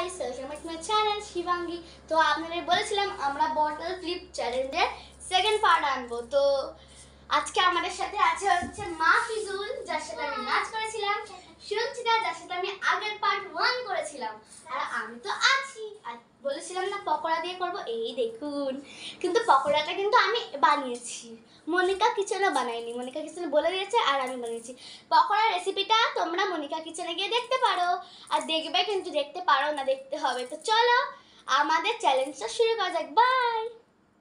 Guys, welcome to my channel Shivangi. তো আপনাদের বলেছিলাম আমরা বটল ফ্লিপ চ্যালেঞ্জের সেকেন্ড পার্ট আনবো। তো আজকে আমাদের সাথে আছে হচ্ছে মাফিজুল, যার সাথে আমি নাচ করেছিলাম, সুচিতা, যার সাথে আমি আগের পার্ট 1 করেছিলাম, আর আমি তো আছি। আর বলেছিলাম না পকোড়া দিয়ে করব, এই দেখুন। কিন্তু পকোড়াটা কিন্তু আমি বানিয়েছি, মনিকা কিচেনে বানাইনি। মনিকা কিচেনে বলে দিয়েছে আর আমি বানিয়েছি। পকোড়ার রেসিপিটা তোমরা মনিকা কিচেনে গিয়ে দেখতে পারো, আর দেখবে কিন্তু, দেখতে পারো না, দেখতে হবে। তো চলো আমাদের চ্যালেঞ্জটা শুরু করা যাক। বাই।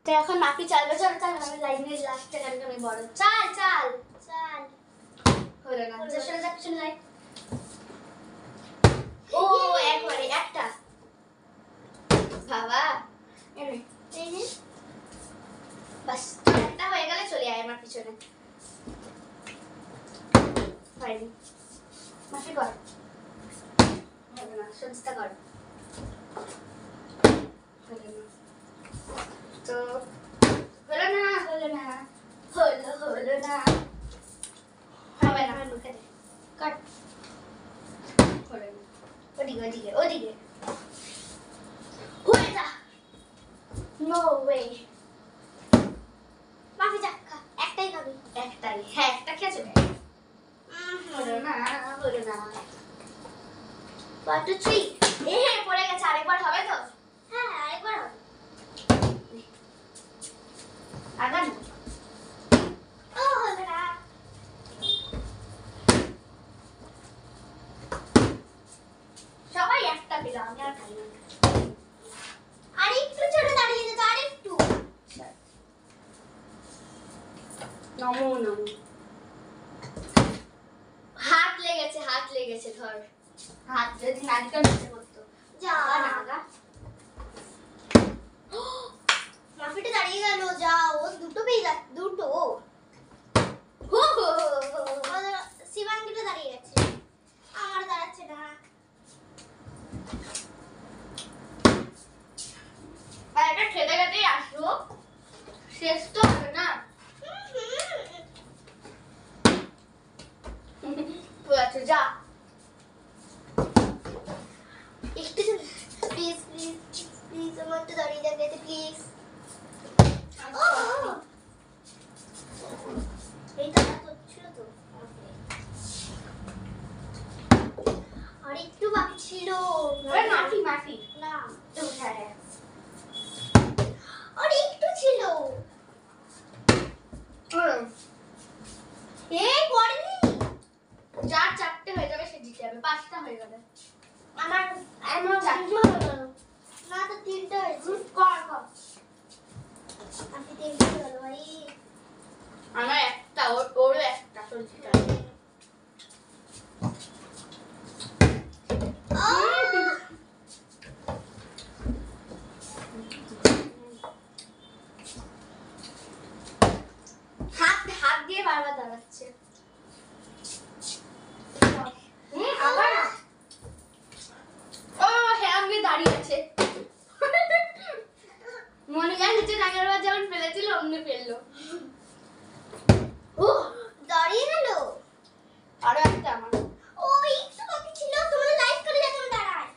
তো এখন মাপি চালবে, চল চল, আমি লাইনের লাস্টে গানটা আমি বড়, চাল চাল চাল হলো না, চলে যাক, চলে যাই। ও একবারে একটা বাবা, এনে এই নে, বাস একটা হয়ে গেলে চলে আয় আমার পিছনে। হয়নি, মাফি কর, হবে না, সুচিতা কর, হবে না। তো হলো না, হলো না, হলো না, হবে না, মুখে দে, কাট, হলো না, ওদিকে ওদিকে ওদিকে, হয়ে যা, নো ওয়ে। মাফি যা, খা, একটাই খাবি, একটাই, হ্যাঁ একটা খেয়ে চলে আয়। হলো না, হলো না। 1 2 3, পড়ে গেছে, আরেকবার হবে তো? হ্যাঁ আরেকবার হবে, আগান। ও হলো না, সবাই একটা পেল, আমি আর খাই না। আরেকটু ছোট দাঁড়িয়ে যেত, আরেকটু। নমো নমো, হাত লেগেছে, হাত লেগেছে, ধর হাত, যদি নারকেল নিচে পড়তো। যা না আগা, মাফিটা দাঁড়িয়ে গেল, যাও, ও দুটো পেয়ে যাচ্ছে, দুটো। শিবাঙ্গীটা দাঁড়িয়ে গেছে, আমার দাঁড়াচ্ছে না। আর এটা খেতে খেতেই আসবো, শেষ তো হবে না। আচ্ছা যা, একটু প্লিজ প্লিজ প্লিজ, আমার একটু দাঁড়িয়ে যাবে প্লিজ। এই দাঁড়া তো ছিল তো, আর একটু বাকি ছিল। মাফি মাফি না, হ্যাঁ হ্যাঁ, আর একটু ছিল। এই পড়েনি, যার 4টে হয়ে যাবে সে জিতে যাবে, 5টা হয়ে গেলে। আমার আমার 4টে হয়ে গেল না, তো 3টা হয়েছে। কর কর, আমি 3টে হলো ভাই, আমার একটা, ওরও একটা, সরজিটা। হাত দিয়ে বারবার দাঁড়াচ্ছে। আবার ও হ্যাঁ, আমি দাঁড়িয়ে আছে। মনে যায় নিচে আগের বার যেমন ফেলেছিল অমনি ফেললো। ও দাঁড়িয়ে গেল, আরো একটা আমার। ও একটু বাকি ছিল, তোমরা লাইক করে যাও, তুমি দাঁড়ায়।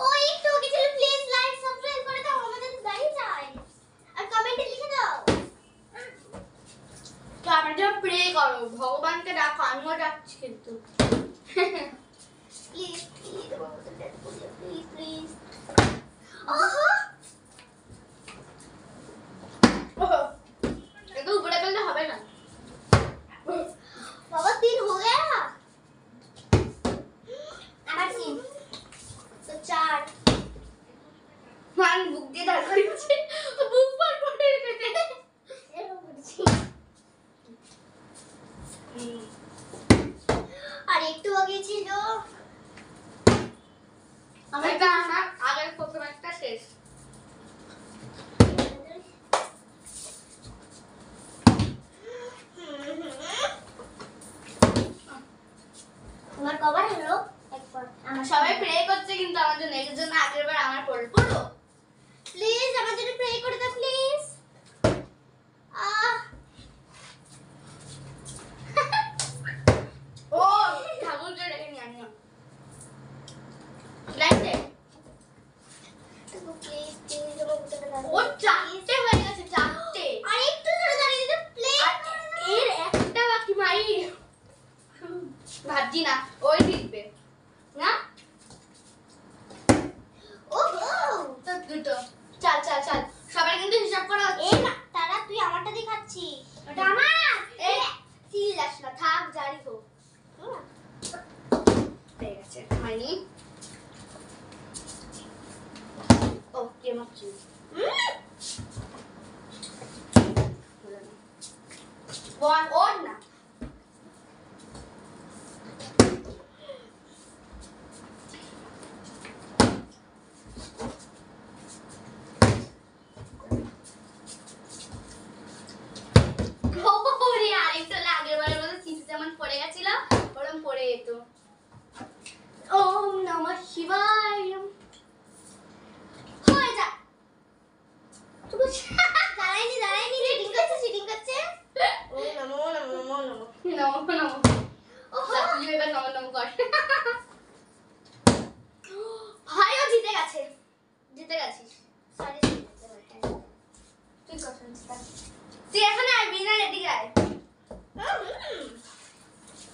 ও একটু বাকি ছিল, প্লিজ লাইক সাবস্ক্রাইব করে দাও, আমাদের দাঁড়িয়ে যায়, আর কমেন্টে লিখে দাও। তো আমরা যখন প্রে করো, ভগবানকে ডাকো, আমিও ডাকছি কিন্তু। Please please please please. ওহো ওহো, একটু উপরে করলে হবে না বাবা, 3 हो गया, আমার 3 তো 4। মান বুক দিয়ে দাঁড় করিয়েছে, বুক পার করে রেখেছে, এরকম করছি। আর একটু আগে ছিল, আমার আগের প্রথম একটা শেষ। জিতছি না, ওই জিতবে না। ও তো দুটো। চল চল চল, সবাই কিন্তু হিসাব করা হচ্ছে। এই না তারা তুই আমারটা দিয়ে খাচ্ছিস, ওটা আমার। এই চিল্লাস না, থাক জারি হোক। হয়ে গেছে হয়নি। ও কে মারছি বল ওর না। ওরে আরেকটা আগের বারের মতো চিপস যেমন পড়ে গেছিল ওরকম পড়ে যেত। ওম নমঃ শিবায়। হয়ে যা। দাঁড়াইনি চিটিং করছে ও নমো নমো নমো নমো। নমঃ নমঃ। ও তুই এবার নমঃ নমঃ কর। ভাইও জিতে গেছে, জিতে গেছিস। সরি তুই কত তুই এখানে আয় না, এদিকে আয়।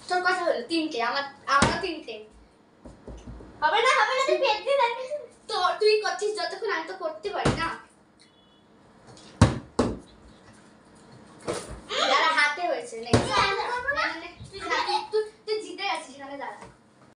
তোর কথা হলো তিনটে, আমারও তিনটে। হবে না তুই পেট দিয়ে থাকিস। তো তুই করছিস যতক্ষণ, আমি তো করতে পারি।